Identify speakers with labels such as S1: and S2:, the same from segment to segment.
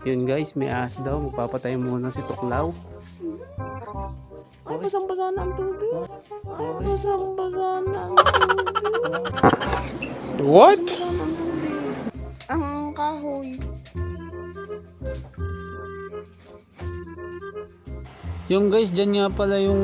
S1: Yun guys, may ahas daw. Magpapatay muna si Tuklaw.
S2: Ay, basang-basa na ang tubig. Ay, basang-basa na ang tubig.
S1: What?
S2: Basang-basa na ang tubig. Ang kahoy.
S1: Yung guys, dyan nga pala yung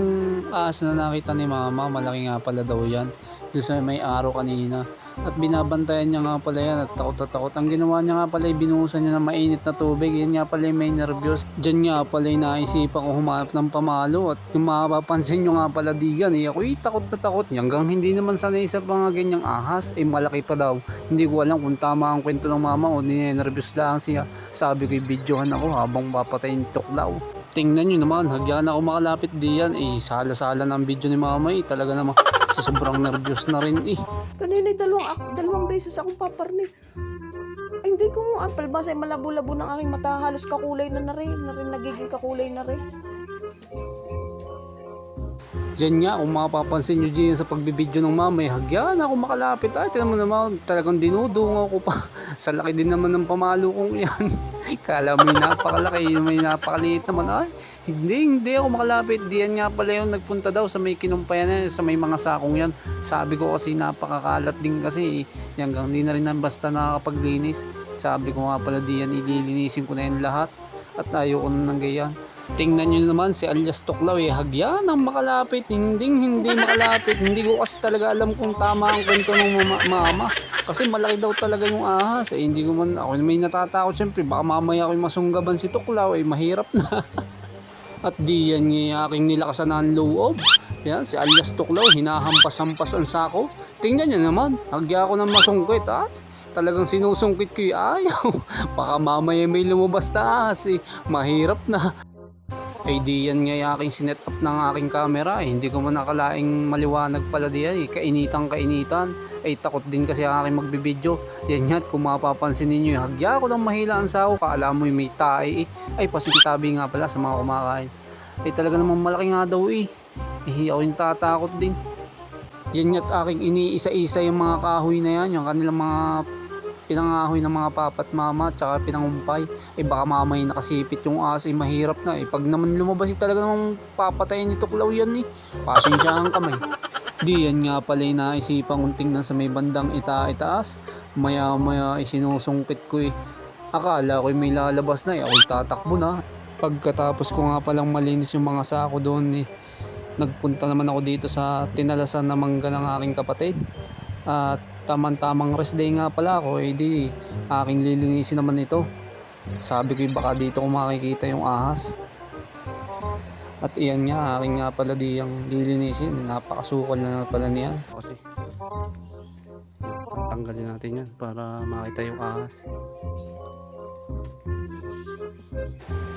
S1: ahas na nakita ni mama. Malaki nga pala daw yan. Doon sa may araw kanina. At binabantayan niya nga pala yan at takot at takot. Ang ginawa niya nga pala ay binuhusan niya ng mainit na tubig. Yan nga pala yung may nervyos. Dyan nga pala yung naisipan ko humanap ng pamalo. At kung mapapansin nyo nga pala diyan ako takot na takot. Hanggang hindi naman sanay sa mga ganyang ahas. Malaki pa daw. Hindi ko alam kung tama ang kwento ng mama o ninenervyos lang siya. Sabi ko videohan ako habang papatayin ni Tuklaw. Tingnan nyo naman, hagyan ako makalapit diyan. Sala-sala ng video ni mama talaga naman sa sobrang nervyos na rin
S2: Kanina dalawang beses akong paparni. Ay, hindi ko mo palbasa ay malabo-labo ng aking mata. Halos kakulay na rin nagiging kakulay na rin.
S1: Diyan nga, kung mapapansin nyo dyan sa pagbibideo ng mama, hagyan ako makalapit. Ay, tinan mo naman, talagang dinudungaw ko pa. Sa laki din naman ng pamalo kong yan. Kala mo yung napakalaki, may napakaliit naman. Ay, hindi ako makalapit. Diyan nga pala yung nagpunta daw sa may kinumpayan, sa may mga sakong yan. Sabi ko kasi napakakalat din kasi. Hanggang di na rin basta nakakapaglinis. Sabi ko nga pala diyan, ililinisin ko na yan lahat. At ayoko na ng ganyan. Tingnan nyo naman si alias Tuklaw hagyan ang makalapit, hindi makalapit. Hindi ko kasi talaga alam kung tama ang kwento ng mama kasi malaki daw talaga yung ahas. Hindi ko man, ako may natatakot syempre, baka mamaya ako masunggaban si Tuklaw, mahirap na. At diyan yung aking nilakasan ng loob. Yan, si alias Tuklaw hinahampas-hampas ang sako. Tingnan nyo naman, hagya ako ng masungkit talagang sinusungkit ko ayaw. Baka mamaya may lumabas na ahas mahirap na. Di yan nga yung aking sinet up ng aking camera hindi ko man nakalaing maliwanag pala diyan kainitan takot din kasi ang aking magbibideo yan nga kung mapapansin ninyo hagya ko ng mahila ang sako kaala mo may tae pasintabi nga pala sa mga kumakain talaga namang malaki nga daw ako yung tatakot din yan nga't aking iniisa-isa yung mga kahoy na yan yung kanilang mga pinangahoy ng mga papat mama tsaka pinangumpay baka mamay nakasipit yung ahas mahirap na pag naman lumabas talaga namang papatayin ni Tuklaw yan pasensyahan kamay di yan nga pala naisipan kong tingnan sa may bandang itaas maya sinusungkit ko akala ko may lalabas na ako'y tatakbo na pagkatapos ko nga palang malinis yung mga sako doon nagpunta naman ako dito sa tinalasan na mangga ng aking kapatid at tamang rest day nga pala ako di aking lilinisin naman ito sabi ko baka dito ko makikita yung ahas at iyan nga aking nga pala di yung lilinisin napakasukal na pala niyan kasi tanggalin natin yan para makita yung ahas.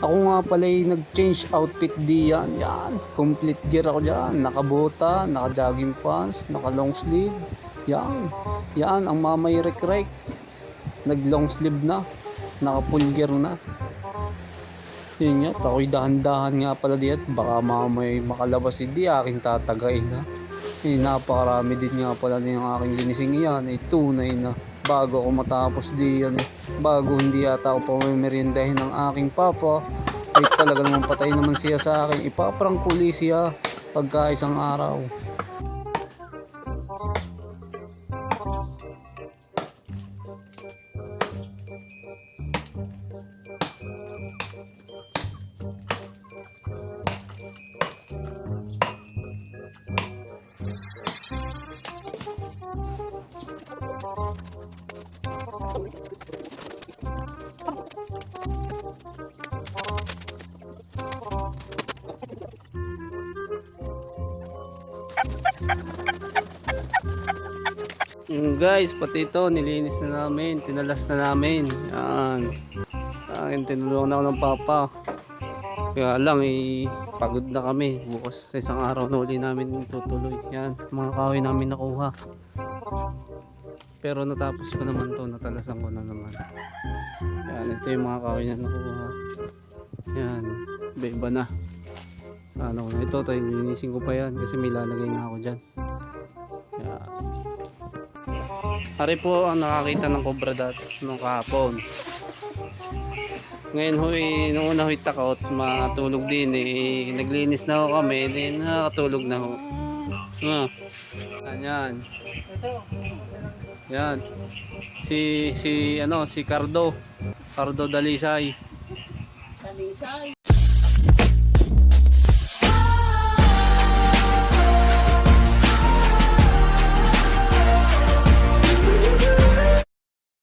S1: Ako nga pala nag-change outfit diyan. Yan, complete gear ako diyan. Nakabota, naka-jogging pants, naka-long sleeve. Yan ang mamay rek-rek. Nag-long sleeve na, naka-full gear na. Yun nga, ako'y dahan-dahan nga pala diyan. Baka mamay makalabas hindi aking tatagain napakarami din nga pala yung aking linising yan. Tunay na bago ako matapos diyan bago hindi yata ako pamimerindahin ng aking papa talaga naman patay naman siya sa akin ipaprangkuli siya pagka isang araw. Guys, pati ito nilinis na namin, tinalas na namin. Yan, tinulungan ako ng papa. Kaya lang pagod na kami. Bukas sa isang araw na uli namin tutuloy. Yan, mga kahoy namin nakuha. Pero natapos ko naman to, natalasan ko na naman. Yan, ito yung mga kahoy na nakuha. Yan, iba na. Sa ano na ito, linisin ko pa yan kasi may lalagay na ako dyan. Yan. Ari po ang nakakita ng cobra dati nung kahapon. Ngayon ho nung una ho'y takot, matulog din naglinis na ho kami, nakatulog na ho. Yan. Yan. Si Cardo Dalisay.
S2: Salisay.